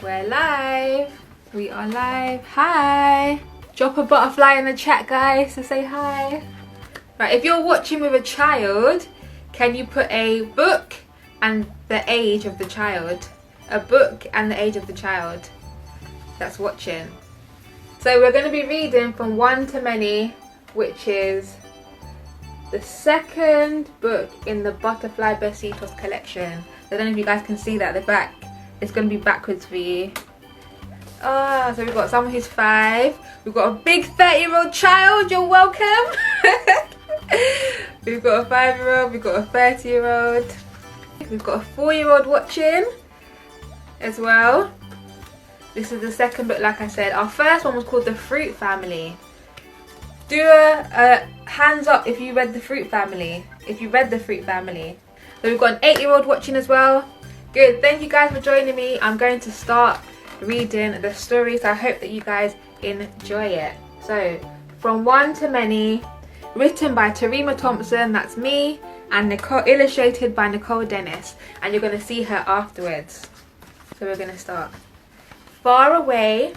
We're live. We are live. Hi. Drop a butterfly in the chat, guys, to say hi. Right, if you're watching with a child, can you put a book and the age of the child? A book and the age of the child that's watching. So we're going to be reading from 1 to many, which is the second book in the Butterfly Besitos collection. I don't know if you guys can see that at the back. It's going to be backwards for you. So we've got someone who's 5. We've got a big 30-year-old child. You're welcome. We've got a 5-year-old. We've got a 30-year-old. We've got a 4-year-old watching as well. This is the second book, like I said. Our first one was called The Fruit Family. Do a hands up if you read The Fruit Family. If you read The Fruit Family. So we've got an 8-year-old watching as well. Good. Thank you guys for joining me. I'm going to start reading the story, so I hope that you guys enjoy it. So, From 1 to Many, written by Torema Thompson, that's me, and illustrated by Nicole Dennis. And you're going to see her afterwards. So we're going to start. Far away,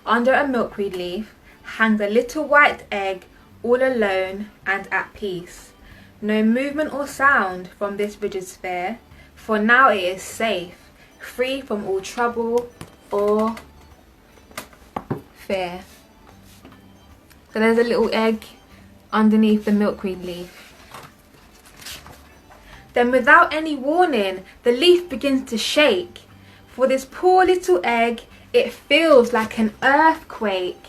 under a milkweed leaf, hangs a little white egg, all alone and at peace. No movement or sound from this rigid sphere, for now it is safe, free from all trouble or fear. So there's a little egg underneath the milkweed leaf. Then without any warning, the leaf begins to shake. For this poor little egg, it feels like an earthquake.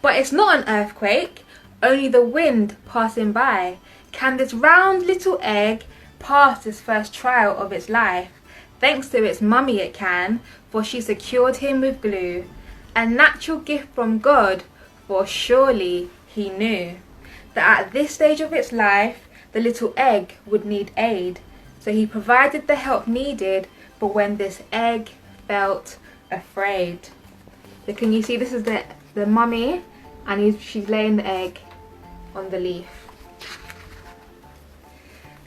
But it's not an earthquake, only the wind passing by. Can this round little egg pass this first trial of its life? Thanks to its mummy it can, for she secured him with glue. A natural gift from God, for surely he knew that at this stage of its life, the little egg would need aid. So he provided the help needed for when this egg felt afraid. So can you see, this is the mummy, and she's laying the egg on the leaf.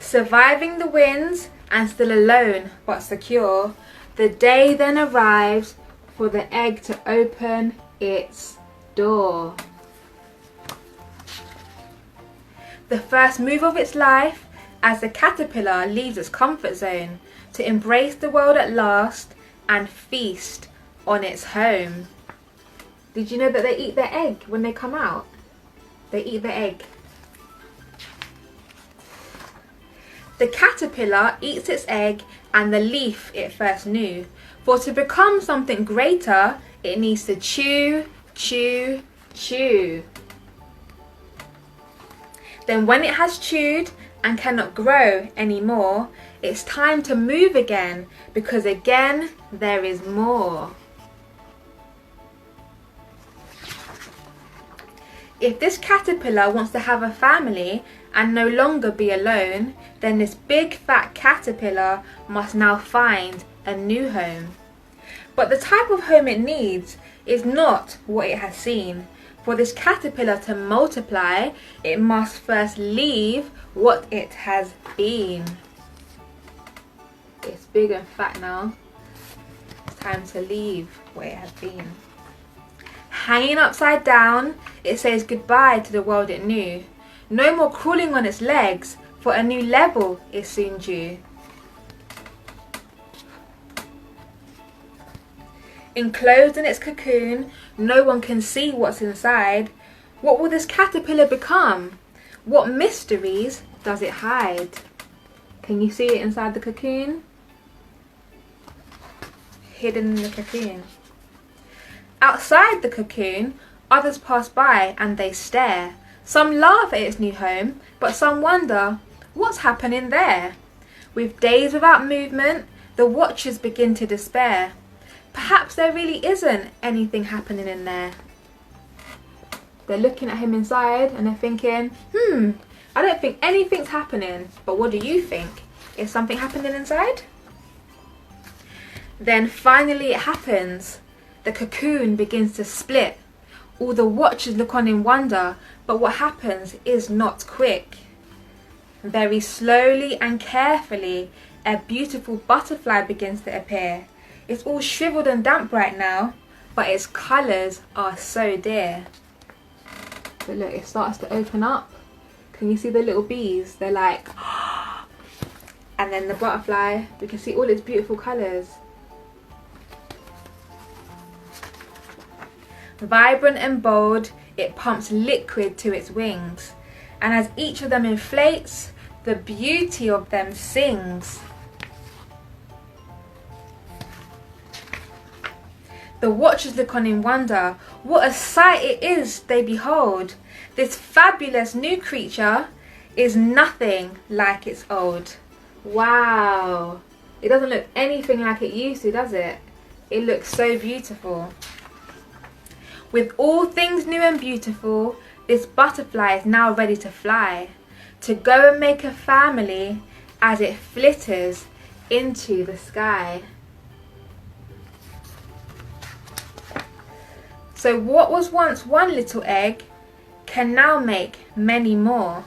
Surviving the winds and still alone but secure, the day then arrives for the egg to open its door. The first move of its life as the caterpillar leaves its comfort zone to embrace the world at last and feast on its home. Did you know that they eat their egg when they come out? They eat the egg. The caterpillar eats its egg and the leaf it first knew. For to become something greater, it needs to chew, chew, chew. Then when it has chewed and cannot grow anymore, it's time to move again, because again there is more. If this caterpillar wants to have a family and no longer be alone, then this big fat caterpillar must now find a new home. But the type of home it needs is not what it has seen. For this caterpillar to multiply, it must first leave what it has been. It's big and fat now. It's time to leave what it has been. Hanging upside down, it says goodbye to the world it knew. No more crawling on its legs, for a new level is soon due. Enclosed in its cocoon, no one can see what's inside. What will this caterpillar become? What mysteries does it hide? Can you see it inside the cocoon? Hidden in the cocoon. Outside the cocoon, others pass by and they stare. Some laugh at its new home, but some wonder, what's happening there? With days without movement, the watchers begin to despair. Perhaps there really isn't anything happening in there. They're looking at him inside and they're thinking, I don't think anything's happening, but what do you think? Is something happening inside? Then finally it happens. The cocoon begins to split. All the watchers look on in wonder, but what happens is not quick. Very slowly and carefully, a beautiful butterfly begins to appear. It's all shriveled and damp right now, but its colours are so dear. But look, it starts to open up. Can you see the little bees? They're like, and then the butterfly, we can see all its beautiful colours. Vibrant and bold, it pumps liquid to its wings. And as each of them inflates, the beauty of them sings. The watchers look on in wonder. What a sight it is they behold. This fabulous new creature is nothing like its old. Wow. It doesn't look anything like it used to, does it? It looks so beautiful. With all things new and beautiful, this butterfly is now ready to fly, to go and make a family as it flitters into the sky. So what was once one little egg can now make many more.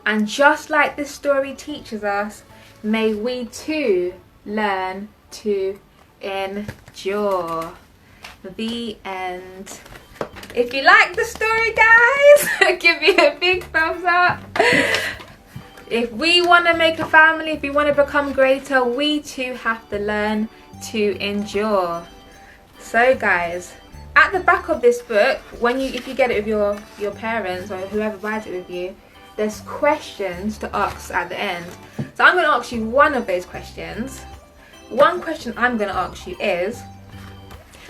And just like this story teaches us, may we too learn to endure. The end. If you like the story, guys, give me a big thumbs up. If we want to make a family, if we want to become greater, we too have to learn to endure. So guys, at the back of this book, if you get it with your parents or whoever buys it with you, there's questions to ask at the end. So I'm going to ask you one of those questions. One question I'm going to ask you is,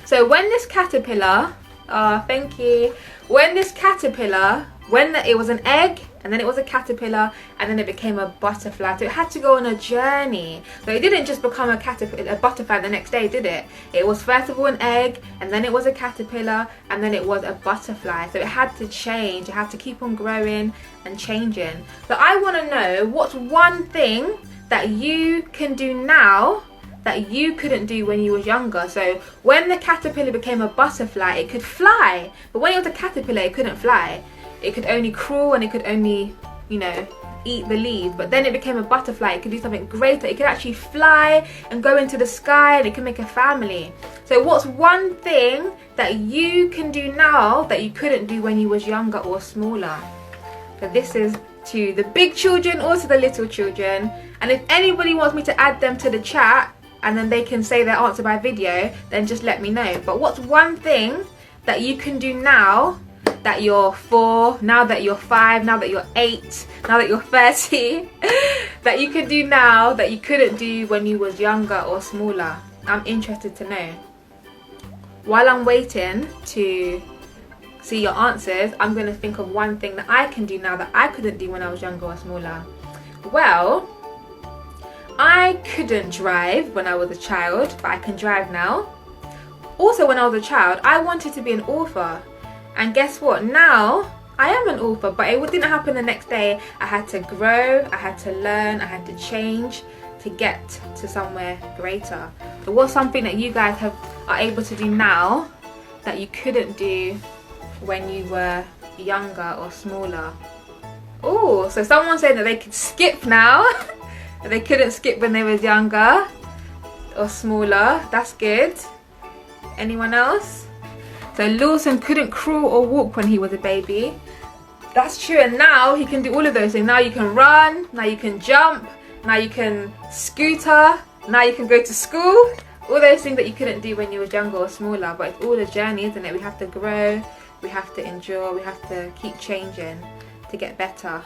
so when this caterpillar, thank you, when this caterpillar, it was an egg, and then it was a caterpillar, and then it became a butterfly. So it had to go on a journey. So it didn't just become a butterfly the next day, did it? It was first of all an egg, and then it was a caterpillar, and then it was a butterfly. So it had to change. It had to keep on growing and changing. So I want to know, what's one thing that you can do now that you couldn't do when you was younger? So when the caterpillar became a butterfly, it could fly. But when it was a caterpillar, it couldn't fly. It could only crawl and it could only, eat the leaves. But then it became a butterfly. It could do something greater. It could actually fly and go into the sky, and it could make a family. So what's one thing that you can do now that you couldn't do when you was younger or smaller? So this is to the big children or to the little children. And if anybody wants me to add them to the chat, and then they can say their answer by video, then just let me know. But what's one thing that you can do now that you're 4, now that you're 5, now that you're 8, now that you're 30, that you can do now that you couldn't do when you was younger or smaller? I'm interested to know. While I'm waiting to see your answers, I'm going to think of one thing that I can do now that I couldn't do when I was younger or smaller. Well, I couldn't drive when I was a child, but I can drive now. Also, when I was a child, I wanted to be an author. And guess what? Now, I am an author, but it didn't happen the next day. I had to grow, I had to learn, I had to change to get to somewhere greater. So what's something that you guys are able to do now that you couldn't do when you were younger or smaller? Oh, so someone said that they could skip now. They couldn't skip when they was younger or smaller. That's good. Anyone else? So Lawson couldn't crawl or walk when he was a baby. That's true, and now he can do all of those things. Now you can run, now you can jump, now you can scooter, now you can go to school. All those things that you couldn't do when you was younger or smaller. But it's all a journey, isn't it? We have to grow, we have to endure, we have to keep changing to get better.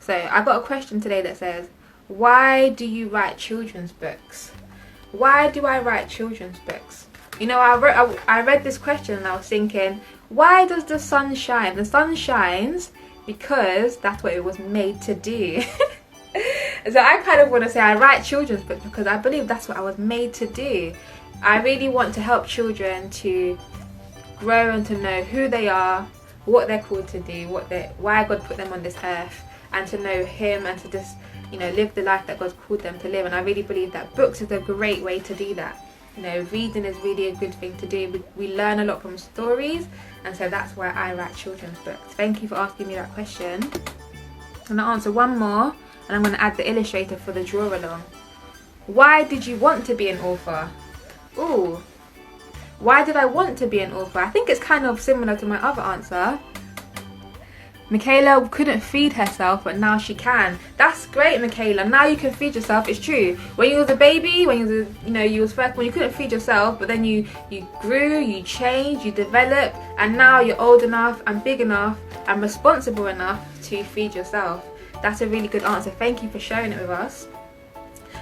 So I got a question today that says, why do you write children's books? Why do I write children's books? I read this question and I was thinking, why does the sun shine? The sun shines because that's what it was made to do. So I kind of want to say I write children's books because I believe that's what I was made to do. I really want to help children to grow and to know who they are, what they're called to do, why God put them on this earth, and to know Him and to just live the life that God's called them to live. And I really believe that books is a great way to do that. Reading is really a good thing to do. We learn a lot from stories, and so that's why I write children's books. Thank you for asking me that question. I'm going to answer one more, and I'm going to add the illustrator for the draw along. Why did you want to be an author? Ooh. Why did I want to be an author? I think it's kind of similar to my other answer. Michaela couldn't feed herself, but now she can. That's great, Michaela. Now you can feed yourself. It's true. When you was a baby, when you was first, when you couldn't feed yourself, but then you grew, you changed, you developed, and now you're old enough and big enough and responsible enough to feed yourself. That's a really good answer. Thank you for sharing it with us.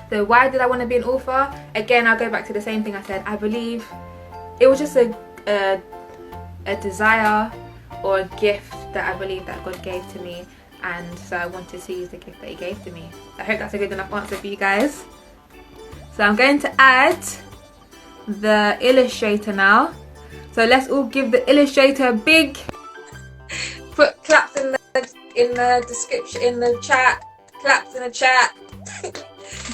So why did I want to be an author? Again, I'll go back to the same thing I said. I believe it was just a desire or a gift that I believe that God gave to me, and so I wanted to use the gift that he gave to me. I hope that's a good enough answer for you guys. So I'm going to add the illustrator now. So let's all give the illustrator a big put claps in the description, in the chat. Claps in the chat.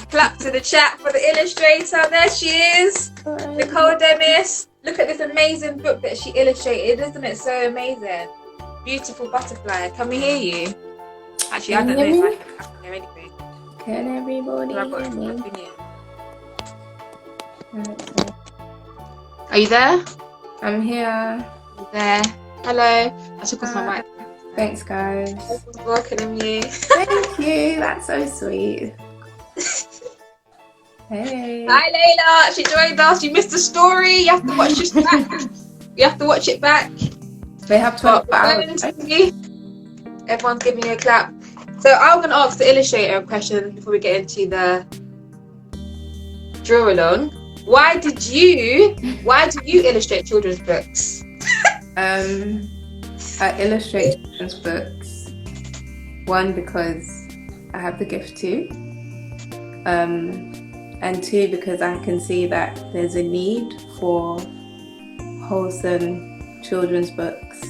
Claps in the chat for the illustrator. There she is. Nicole Dennis. Look at this amazing book that she illustrated. Isn't it so amazing? Beautiful butterfly. Can we hear you? Actually, I don't know if I can hear anything. Can everybody hear me? Are you there? I'm here. You there? Hello. I took off my mic. Thanks, guys. Everyone's welcoming you. Thank you. That's so sweet. Hey. Hi, Layla. She joined us. You missed the story. You have to watch this back. You have to watch it back. They have 24 hours. Everyone's giving you a clap. So I'm going to ask the illustrator a question before we get into the draw along. Why do you illustrate children's books? I illustrate children's books. One, because I have the gift to. And two, because I can see that there's a need for wholesome children's books.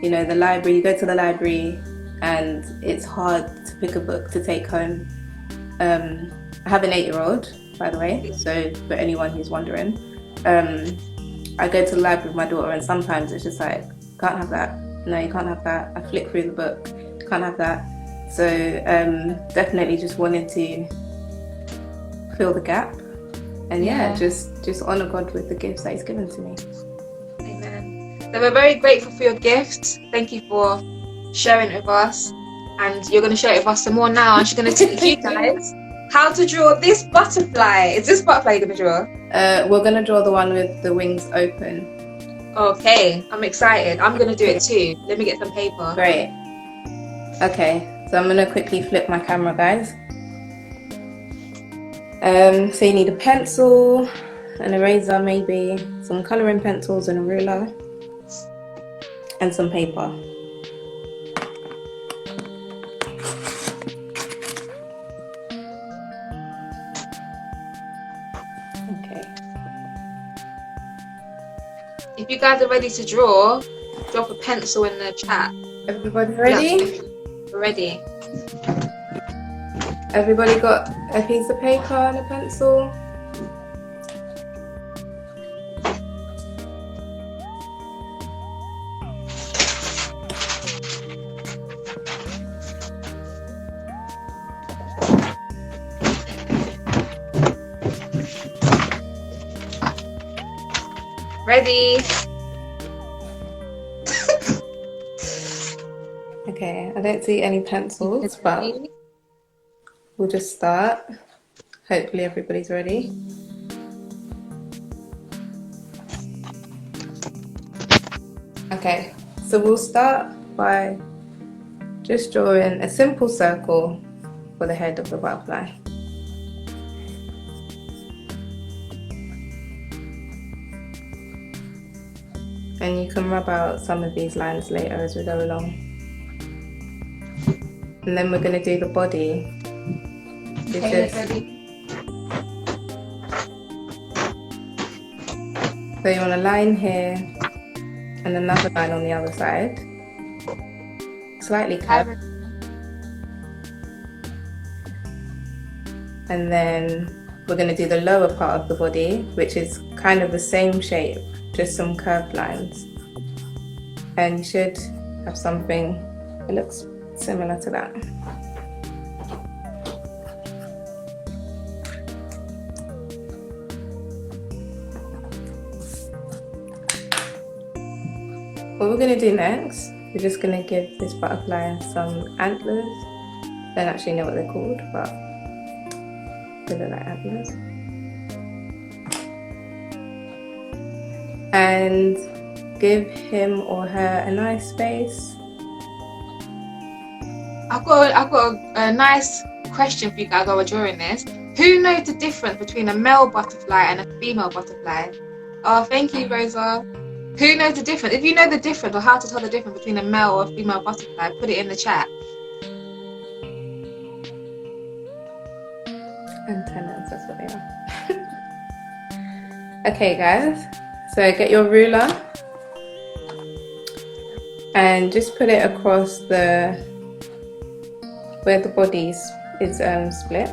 You know, the library, you go to the library and it's hard to pick a book to take home. I have an 8-year-old, by the way, so for anyone who's wondering. I go to the library with my daughter and sometimes it's just like, can't have that. No, you can't have that. I flick through the book, can't have that. So definitely just wanted to fill the gap, and just honour God with the gifts that he's given to me. Amen. So we're very grateful for your gifts. Thank you for sharing it with us, and you're going to share it with us some more now, and she's going to teach you guys how to draw this butterfly. Is this butterfly you're going to draw? We're going to draw the one with the wings open. Okay, I'm excited. I'm going to do it too. Let me get some paper. Great. Okay. So I'm going to quickly flip my camera, guys. So you need a pencil, an eraser maybe, some colouring pencils and a ruler, and some paper. Okay. If you guys are ready to draw, drop a pencil in the chat. Everybody ready? We're ready. Everybody got a piece of paper and a pencil? Ready. Okay, I don't see any pencils, but we'll just start. Hopefully everybody's ready. Okay, so we'll start by just drawing a simple circle for the head of the butterfly. And you can rub out some of these lines later as we go along. And then we're going to do the body. Okay, ready. So you want a line here and another line on the other side. Slightly curved. And then we're going to do the lower part of the body, which is kind of the same shape, just some curved lines. And you should have something that looks similar to that. what we're going to do next, we're just going to give this butterfly some antlers. I don't actually know what they're called, but they look like antlers. And give him or her a nice face. I've got a nice question for you guys while we're drawing this. Who knows the difference between a male butterfly and a female butterfly? Oh, thank you, Rosa. Who knows the difference? If you know the difference or how to tell the difference between a male or a female butterfly, put it in the chat. Antennas, that's what they are. Okay, guys. So get your ruler and just put it across where the body is split.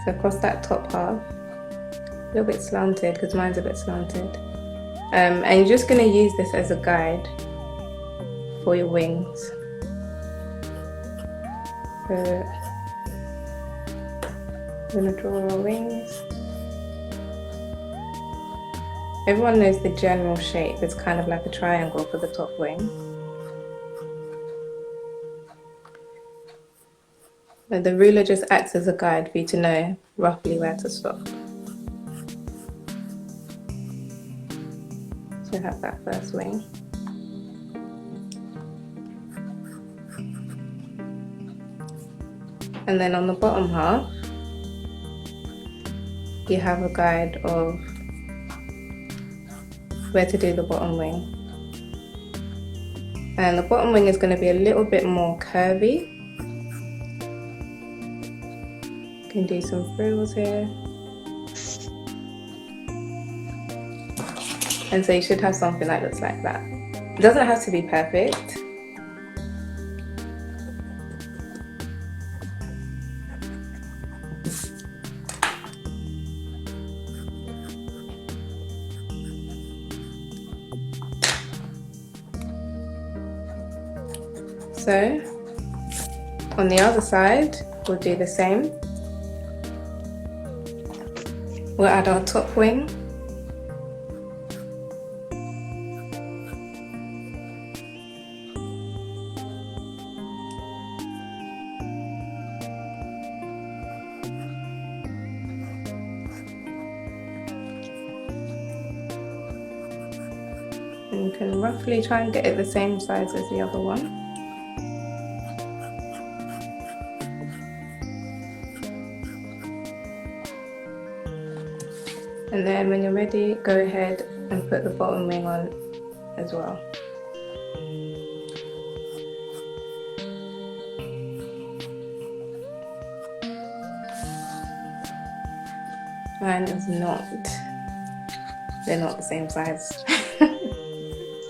So across that top half, a little bit slanted because mine's a bit slanted. And you're just going to use this as a guide for your wings. So I'm going to draw our wings. Everyone knows the general shape. It's kind of like a triangle for the top wing. And the ruler just acts as a guide for you to know roughly where to stop. So have that first wing. And then on the bottom half, you have a guide of where to do the bottom wing. And the bottom wing is going to be a little bit more curvy. You can do some frills here. And so you should have something that looks like that. It doesn't have to be perfect. So on the other side, we'll do the same. We'll add our top wing. And you can roughly try and get it the same size as the other one. And then when you're ready, go ahead and put the bottom wing on as well. Mine is not. They're not the same size.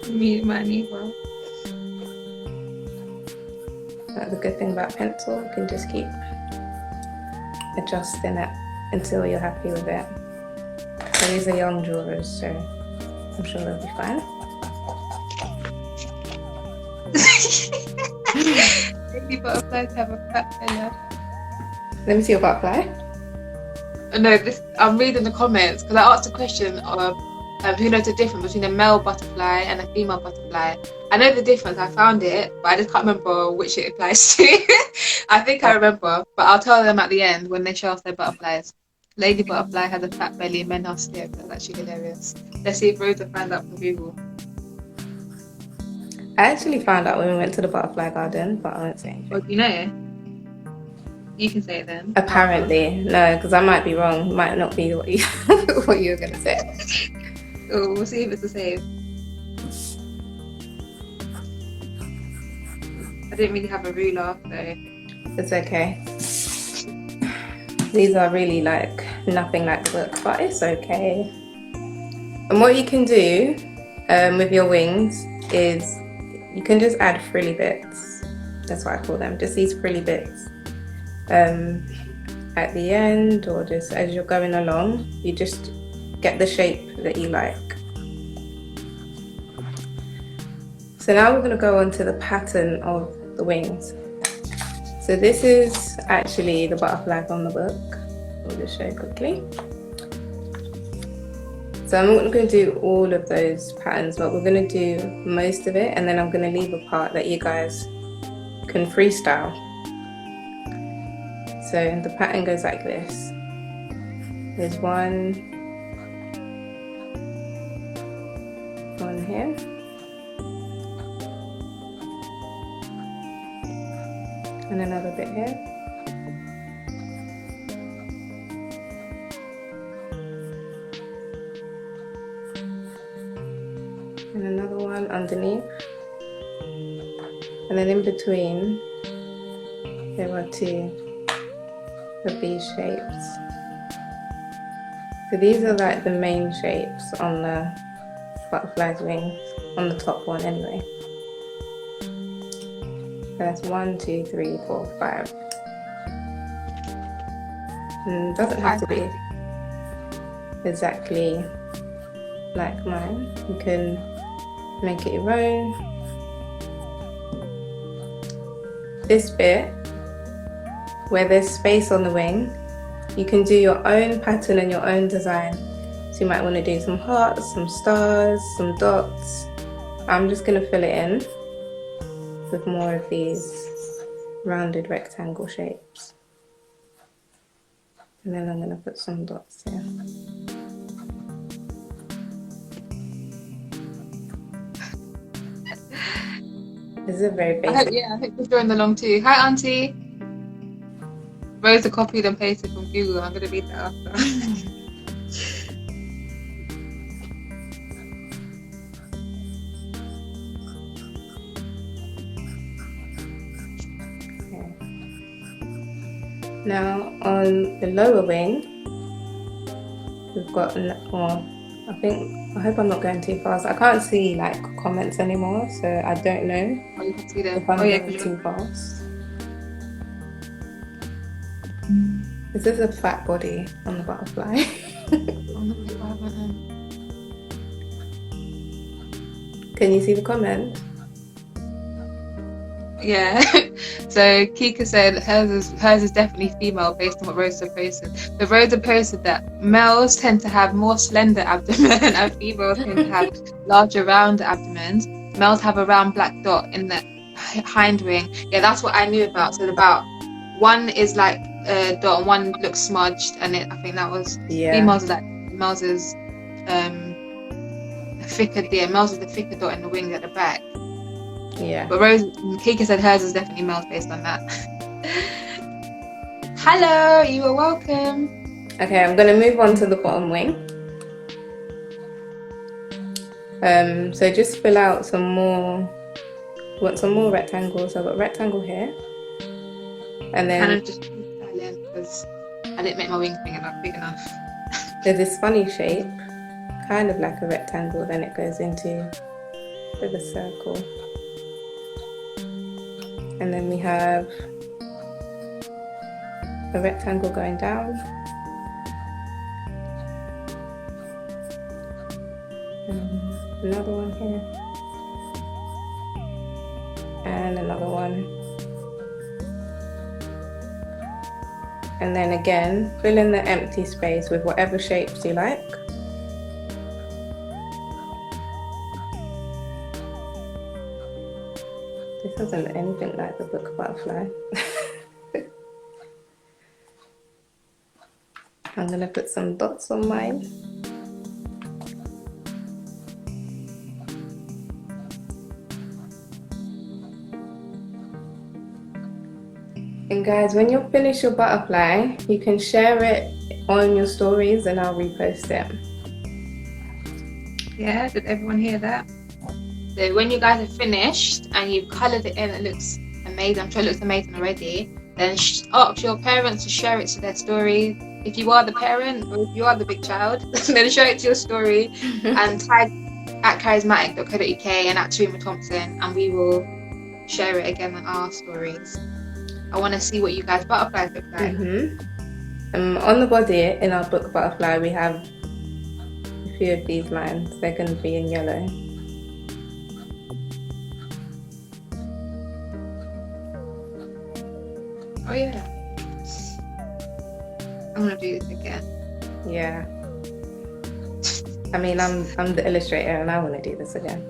Mine either. That's the good thing about pencil, you can just keep adjusting it until you're happy with it. So these are young drawers, so I'm sure they'll be fine. Maybe butterflies have a fat belly. Let me see your butterfly. No, I'm reading the comments because I asked a question of who knows the difference between a male butterfly and a female butterfly. I know the difference, I found it, but I just can't remember which it applies to. I think I remember, but I'll tell them at the end when they show us their butterflies. Lady butterfly has a fat belly, men are slim. That's actually hilarious. Let's see if Rosa finds out from Google. I actually found out when we went to the butterfly garden, but I won't say anything. Well, you know? You can say it then. Apparently. No, because I might be wrong. It might not be what you what you were going to say. Oh, we'll see if it's the same. I didn't really have a ruler, so... It's okay. These are really like nothing like the book, but it's okay. And what you can do with your wings is you can just add frilly bits. That's what I call them, just these frilly bits. At the end, or just as you're going along, you just get the shape that you like. So now we're going to go on to the pattern of the wings. So this is actually the butterfly from the book. We'll just show you quickly. So I'm not going to do all of those patterns, but we're going to do most of it, and then I'm going to leave a part that you guys can freestyle. So the pattern goes like this. There's one here, and another bit here, and another one underneath, and then in between there are two of these shapes. So these are like the main shapes on the butterfly's wings, on the top one anyway. So that's 1, 2, 3, 4, 5. And it doesn't have to be exactly like mine. You can make it your own. This bit, where there's space on the wing, you can do your own pattern and your own design. So you might want to do some hearts, some stars, some dots. I'm just going to fill it in with more of these rounded rectangle shapes. And then I'm going to put some dots here. This is a very basic. I hope you're enjoying along too. Hi, Auntie. Rosa copied and pasted from Google. I'm going to read that after. Okay. Now on the lower wing, we've got, I hope I'm not going too fast. I can't see like comments anymore, so I don't know You can see them. if I'm going too fast. Is this a fat body on the butterfly? Can you see the comment? Yeah. So Kika said hers is definitely female based on what Rosa posted. So Rosa posted that males tend to have more slender abdomen and females tend to have larger round abdomens. Males have a round black dot in the hind wing. Yeah, that's what I knew about. So about one is like a dot and one looks smudged, and I think that was females is like males is thicker there. Males is the thicker dot in the wing at the back. Yeah. But Kika said hers is definitely males based on that. Hello, you are welcome. Okay, I'm going to move on to the bottom wing. So just fill out some more. Want some more rectangles? I've got a rectangle here, and then kind of just because I didn't make my wing big enough. There's this funny shape, kind of like a rectangle. Then it goes into a bit of a circle. And then we have a rectangle going down. And another one here. And another one. And then again, fill in the empty space with whatever shapes you like. This doesn't look anything like the book Butterfly. I'm gonna put some dots on mine. And guys, when you finish your butterfly, you can share it on your stories and I'll repost it. Yeah, did everyone hear that? So when you guys are finished and you've coloured it in, it looks amazing. I'm sure it looks amazing already. Then ask your parents to share it to their story. If you are the parent or if you are the big child, then show it to your story and tag at charismatic.co.uk and at Torema Thompson, and we will share it again on our stories. I want to see what you guys' butterflies look like. On the body in our book Butterfly, we have a few of these lines. They're going to be in yellow. Oh yeah. I'm gonna do this again. Yeah. I mean, I'm the illustrator and I want to do this again.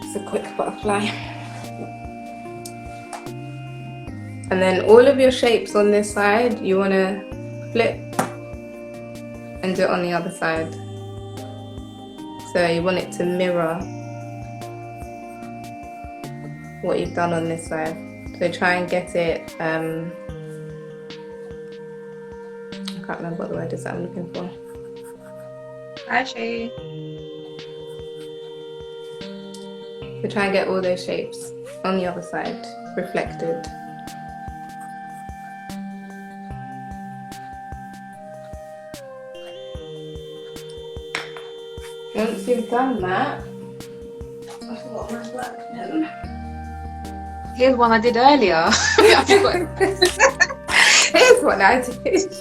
It's a quick butterfly. And then all of your shapes on this side, you want to flip and do it on the other side. So you want it to mirror what you've done on this side. So try and get it, I can't remember what the word is that I'm looking for. Actually, So try and get all those shapes on the other side reflected. Once you've done that, I forgot my black pen. here's one I did earlier. I forgot. Here's what I did.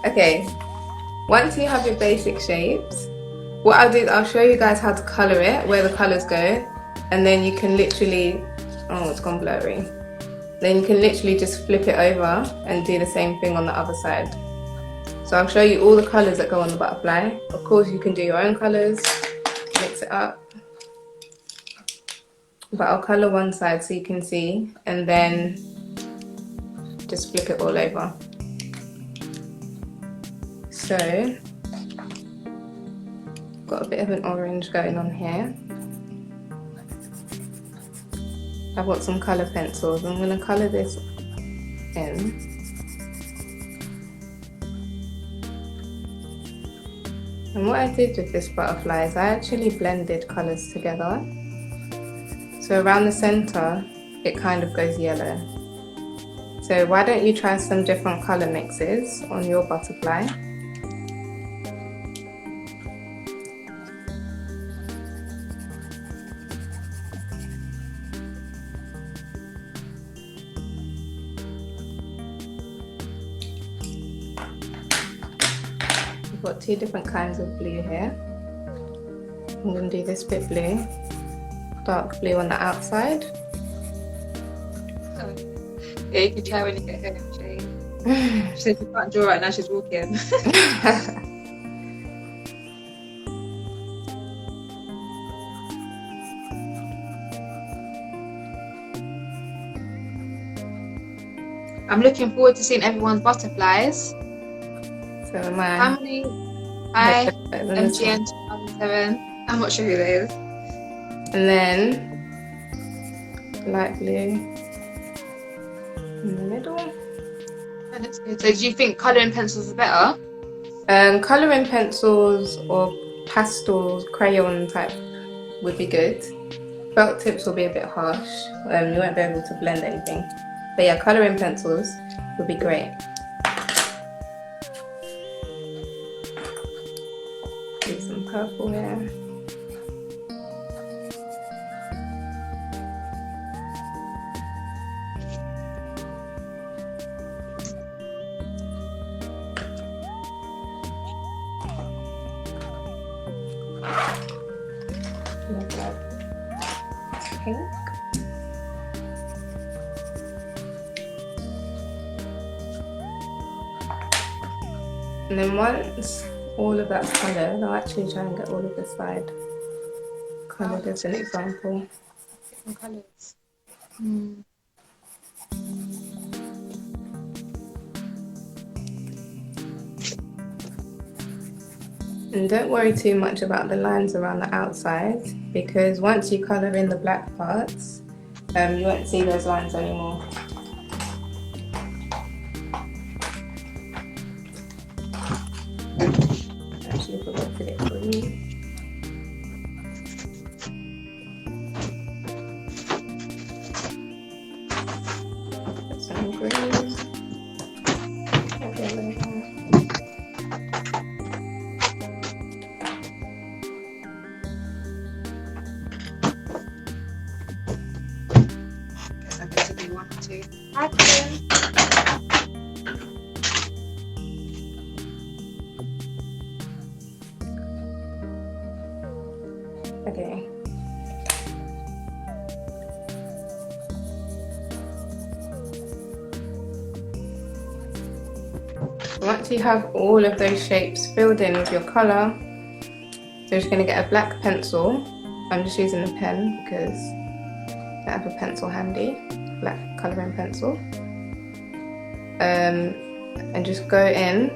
Okay, once you have your basic shapes, what I'll do is I'll show you guys how to colour it, where the colours go, and then you can literally, oh, it's gone blurry. Then you can literally just flip it over and do the same thing on the other side. So I'll show you all the colours that go on the butterfly. Of course, you can do your own colours, mix it up. But I'll colour one side so you can see, and then just flip it all over. So, got a bit of an orange going on here. I've got some colour pencils. I'm going to colour this in. And what I did with this butterfly is I actually blended colours together. So around the centre, it kind of goes yellow. So why don't you try some different colour mixes on your butterfly? We've got two different kinds of blue here. I'm going to do this bit blue, dark blue on the outside. Yeah, you can try when you get home, Jay. She said you can't draw right now, she's walking. I'm looking forward to seeing everyone's butterflies. So am I. Family, hi, MGN 2007. I'm not sure who that is. And then light blue in the middle. Oh, that's good. So do you think colouring pencils are better? Colouring pencils or pastels, crayon type would be good. Felt tips will be a bit harsh. You won't be able to blend anything. But yeah, colouring pencils would be great. Do some purple here. Pink. And then once all of that's coloured, I'll actually try and get all of this side coloured as an example. Different colours. And don't worry too much about the lines around the outside, because once you colour in the black parts, you won't see those lines anymore. Actually forgot to get green. Put some green. Okay. Once you have all of those shapes filled in with your colour, so you're just going to get a black pencil. I'm just using a pen because I have a pencil handy, black colouring pencil. And just go in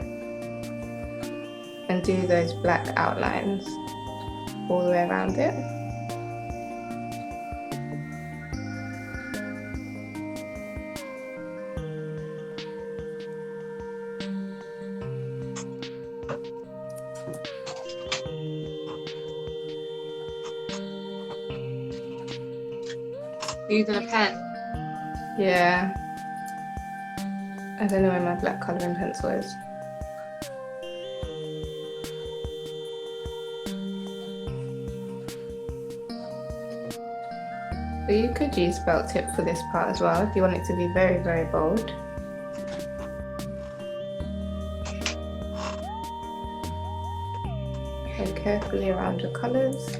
and do those black outlines all the way around it. Using a pen? Yeah. I don't know where my black colouring pencil is. But you could use felt tip for this part as well if you want it to be very, very bold. Go carefully around your colours.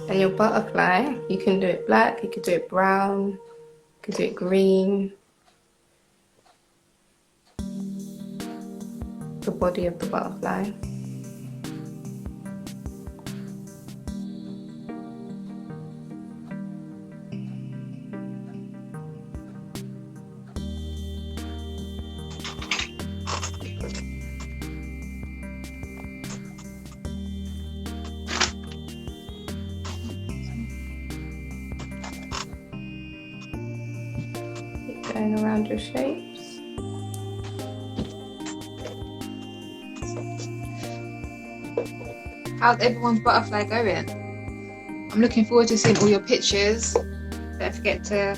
And your butterfly, you can do it black, you could do it brown, you could do it green. The body of the butterfly. Going around your shapes. How's everyone's butterfly going? I'm looking forward to seeing all your pictures. Don't forget to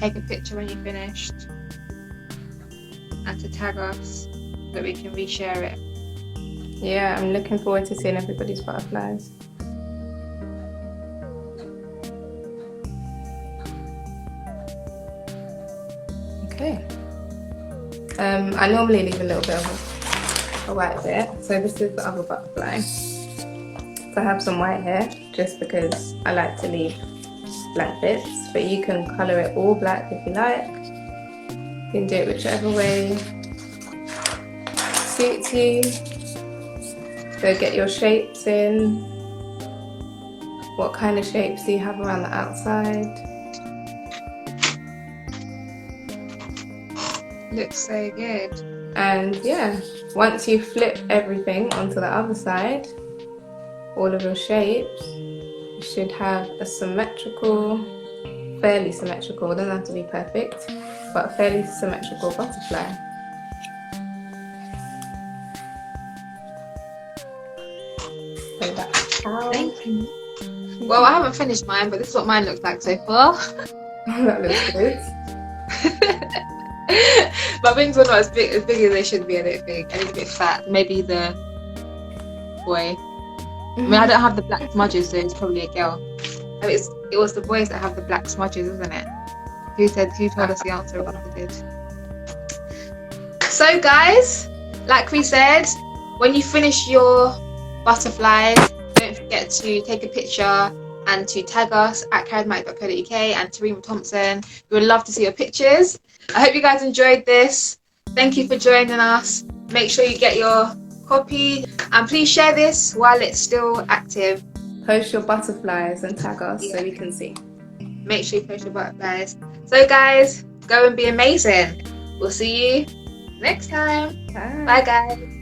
take a picture when you're finished and to tag us so that we can reshare it. Yeah, I'm looking forward to seeing everybody's butterflies. Okay. I normally leave a little bit of a white bit, so this is the other butterfly. So I have some white here just because I like to leave black bits, but you can colour it all black if you like. You can do it whichever way suits you. So get your shapes in. What kind of shapes do you have around the outside? Looks so good. And yeah, once you flip everything onto the other side, all of your shapes, you should have a symmetrical, fairly symmetrical, doesn't have to be perfect, but a fairly symmetrical butterfly. So that's how. Thank you. Well, I haven't finished mine, but this is what mine looks like so far. That looks good. My wings are not as big as they should be, I don't think. A little bit fat. Maybe the boy. I mean, I don't have the black smudges, so it's probably a girl. I mean, it was the boys that have the black smudges, isn't it? Who told us the answer of what they did? So guys, like we said, when you finish your butterfly, don't forget to take a picture and to tag us at charismatic.co.uk and Torema Thompson. We would love to see your pictures. I hope you guys enjoyed this. Thank you for joining us. Make sure you get your copy and please share this while it's still active. Post your butterflies and tag us so we can see. Make sure you post your butterflies. So guys, go and be amazing. We'll see you next time. Bye. Bye guys.